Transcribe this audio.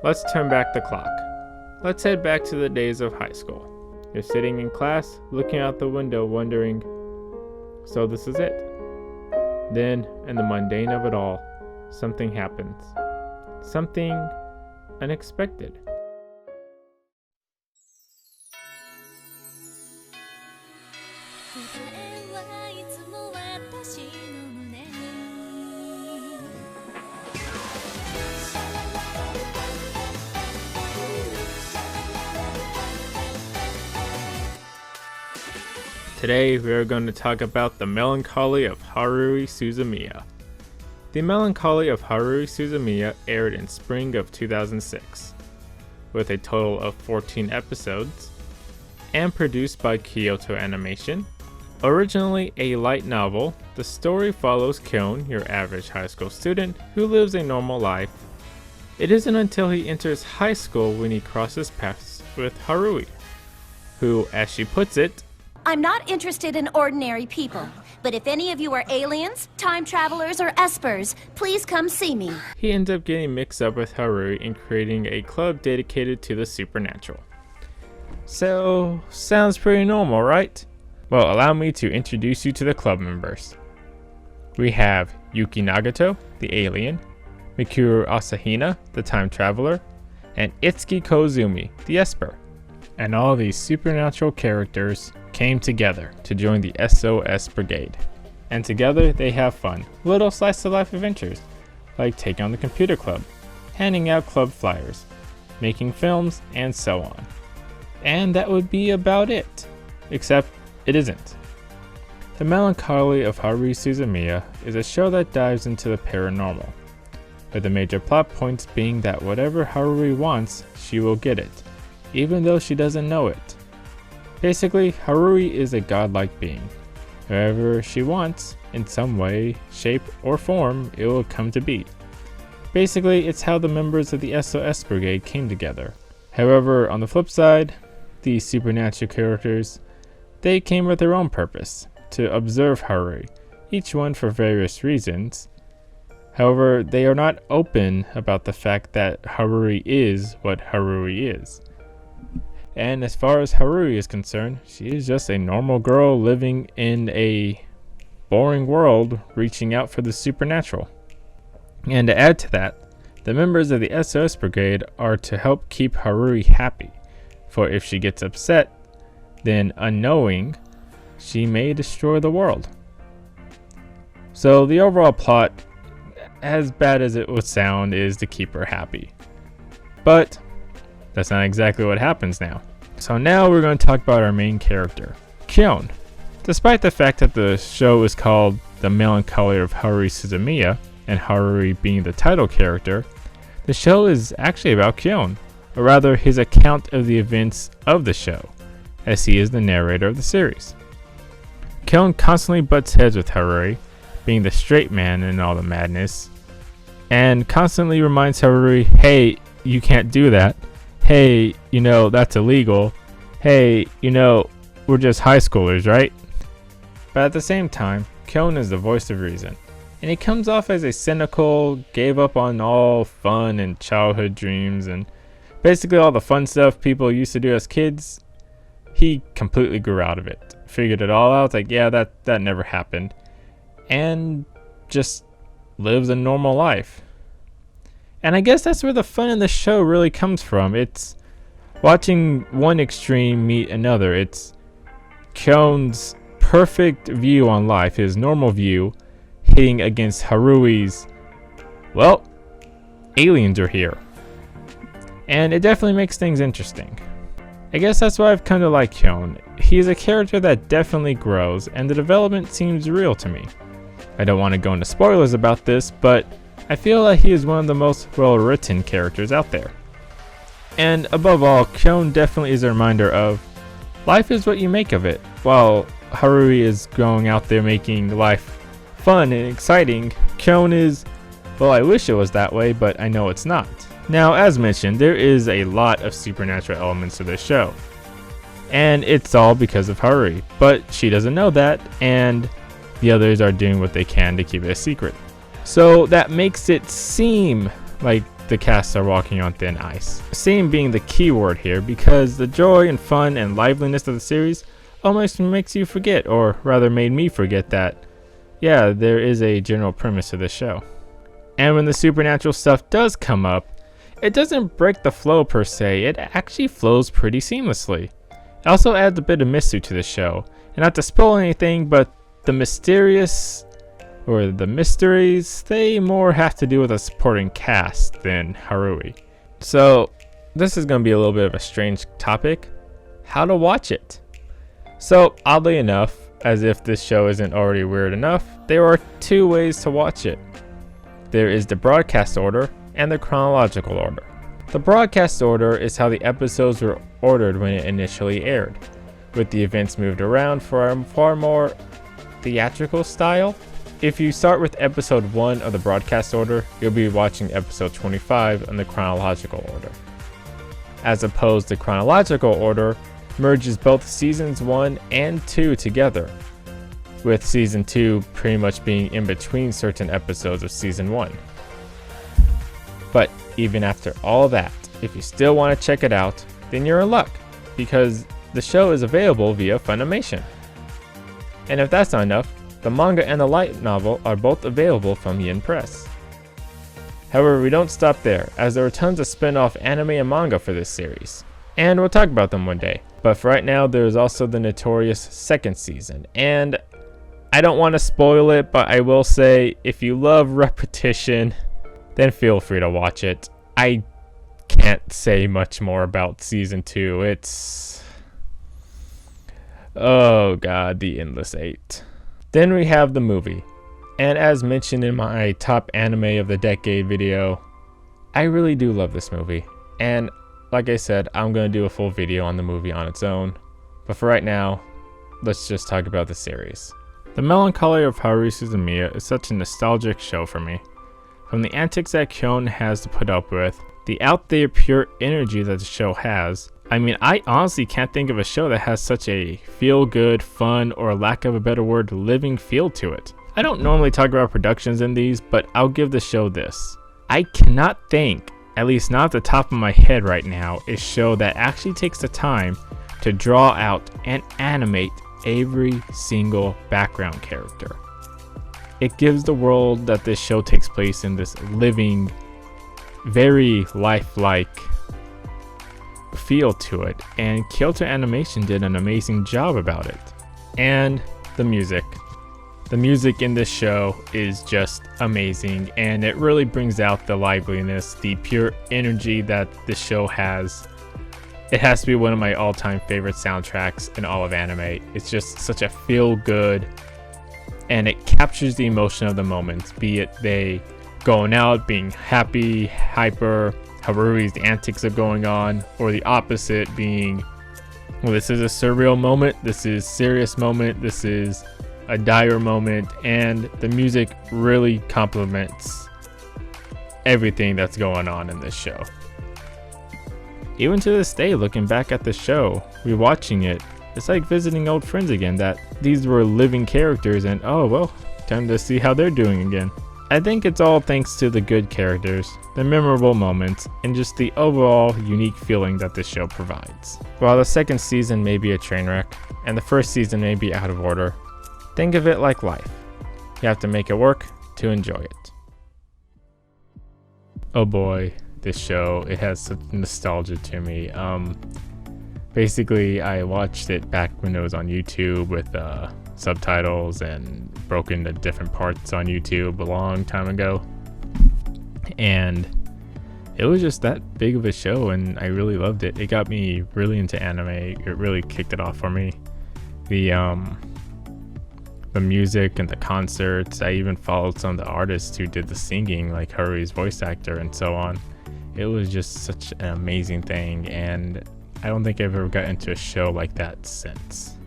Let's turn back the clock. Let's head back to the days of high school. You're sitting in class, looking out the window, wondering, so this is it. Then, in the mundane of it all, something happens. Something unexpected. Today we are going to talk about the Melancholy of Haruhi Suzamiya. The Melancholy of Haruhi Suzamiya aired in spring of 2006, with a total of 14 episodes, and produced by Kyoto Animation. Originally a light novel, the story follows Kyon, your average high school student, who lives a normal life. It isn't until he enters high school when he crosses paths with Haruhi, who, as she puts it, I'm not interested in ordinary people, but if any of you are aliens, time travelers, or espers, please come see me. He ends up getting mixed up with Haruhi and creating a club dedicated to the supernatural. So, sounds pretty normal, right? Well, allow me to introduce you to the club members. We have Yuki Nagato, the alien, Mikuru Asahina, the time traveler, and Itsuki Kozumi, the esper. And all these supernatural characters came together to join the SOS Brigade. And together they have fun, little slice-of-life adventures, like taking on the computer club, handing out club flyers, making films, and so on. And that would be about it, except it isn't. The Melancholy of Haruhi Suzamiya is a show that dives into the paranormal, with the major plot points being that whatever Haruhi wants, she will get it, even though she doesn't know it. Basically, Haruhi is a godlike being. Wherever she wants, in some way, shape, or form, it will come to be. Basically, it's how the members of the SOS Brigade came together. However, on the flip side, these supernatural characters, they came with their own purpose, to observe Haruhi, each one for various reasons. However, they are not open about the fact that Haruhi is what Haruhi is. And as far as Haruhi is concerned, she is just a normal girl living in a boring world, reaching out for the supernatural. And to add to that, the members of the SOS Brigade are to help keep Haruhi happy, for if she gets upset, then unknowing, she may destroy the world. So the overall plot, as bad as it would sound, is to keep her happy. But that's not exactly what happens now. So now we're going to talk about our main character, Kyon. Despite the fact that the show is called The Melancholy of Haruhi Suzamiya, and Haruhi being the title character, the show is actually about Kyon, or rather his account of the events of the show, as he is the narrator of the series. Kyon constantly butts heads with Haruhi, being the straight man in all the madness, and constantly reminds Haruhi, hey, you can't do that. Hey, that's illegal. Hey, we're just high schoolers, right? But at the same time, Kyon is the voice of reason, and he comes off as a cynical, gave up on all fun and childhood dreams, and basically all the fun stuff people used to do as kids. He completely grew out of it, figured it all out, like, yeah, that never happened, and just lives a normal life. And I guess that's where the fun in the show really comes from. It's watching one extreme meet another. It's Kyon's perfect view on life, his normal view, hitting against Haruhi's, well, aliens are here. And it definitely makes things interesting. I guess that's why I've come to like Kyon. He's a character that definitely grows, and the development seems real to me. I don't want to go into spoilers about this, but I feel like he is one of the most well-written characters out there. And above all, Kyon definitely is a reminder of life is what you make of it. While Haruhi is going out there making life fun and exciting, Kyon is, well, I wish it was that way, but I know it's not. Now, as mentioned, there is a lot of supernatural elements to this show, and it's all because of Haruhi, but she doesn't know that, and the others are doing what they can to keep it a secret. So that makes it seem like the casts are walking on thin ice. Scene being the key word here, because the joy and fun and liveliness of the series almost makes you forget, or rather made me forget that, yeah, there is a general premise to this show. And when the supernatural stuff does come up, it doesn't break the flow per se, it actually flows pretty seamlessly. It also adds a bit of mystery to the show, and not to spoil anything, but the mysteries, they more have to do with a supporting cast than Haruhi. So this is going to be a little bit of a strange topic, how to watch it. So oddly enough, as if this show isn't already weird enough, there are two ways to watch it. There is the broadcast order and the chronological order. The broadcast order is how the episodes were ordered when it initially aired, with the events moved around for a far more theatrical style. If you start with episode 1 of the broadcast order, you'll be watching episode 25 in the chronological order. As opposed to chronological order merges both seasons 1 and 2 together, with season 2 pretty much being in between certain episodes of season 1. But even after all that, if you still want to check it out, then you're in luck, because the show is available via Funimation. And if that's not enough, the manga and the light novel are both available from Yen Press. However, we don't stop there, as there are tons of spin-off anime and manga for this series, and we'll talk about them one day. But for right now, there is also the notorious second season, and I don't want to spoil it, but I will say, if you love repetition, then feel free to watch it. I can't say much more about season 2. It's... oh god, the Endless 8. Then we have the movie. And as mentioned in my top anime of the decade video, I really do love this movie. And like I said, I'm going to do a full video on the movie on its own. But for right now, let's just talk about the series. The Melancholy of Haruhi Suzamiya is such a nostalgic show for me. From the antics that Kyon has to put up with, the out there pure energy that the show has. I mean, I honestly can't think of a show that has such a feel-good, fun, or lack of a better word, living feel to it. I don't normally talk about productions in these, but I'll give the show this. I cannot think, at least not at the top of my head right now, a show that actually takes the time to draw out and animate every single background character. It gives the world that this show takes place in this living, very lifelike feel to it, and Kyoto Animation did an amazing job about it. And the music. The music in this show is just amazing, and it really brings out the liveliness, the pure energy that this show has. It has to be one of my all-time favorite soundtracks in all of anime. It's just such a feel-good, and it captures the emotion of the moment, be it they going out, being happy, hyper, Haruhi's antics are going on, or the opposite being, well, this is a surreal moment, this is serious moment, this is a dire moment, and the music really complements everything that's going on in this show. Even to this day, looking back at the show, rewatching it, it's like visiting old friends again, that these were living characters and oh well, time to see how they're doing again. I think it's all thanks to the good characters, the memorable moments, and just the overall unique feeling that this show provides. While the second season may be a train wreck, and the first season may be out of order, think of it like life. You have to make it work to enjoy it. Oh boy, this show, it has such nostalgia to me. Basically, I watched it back when it was on YouTube with subtitles and broken into different parts on YouTube a long time ago. And it was just that big of a show, and I really loved it. It got me really into anime. It really kicked it off for me. The music and the concerts. I even followed some of the artists who did the singing, like Haruhi's voice actor and so on. It was just such an amazing thing, and I don't think I've ever got into a show like that since.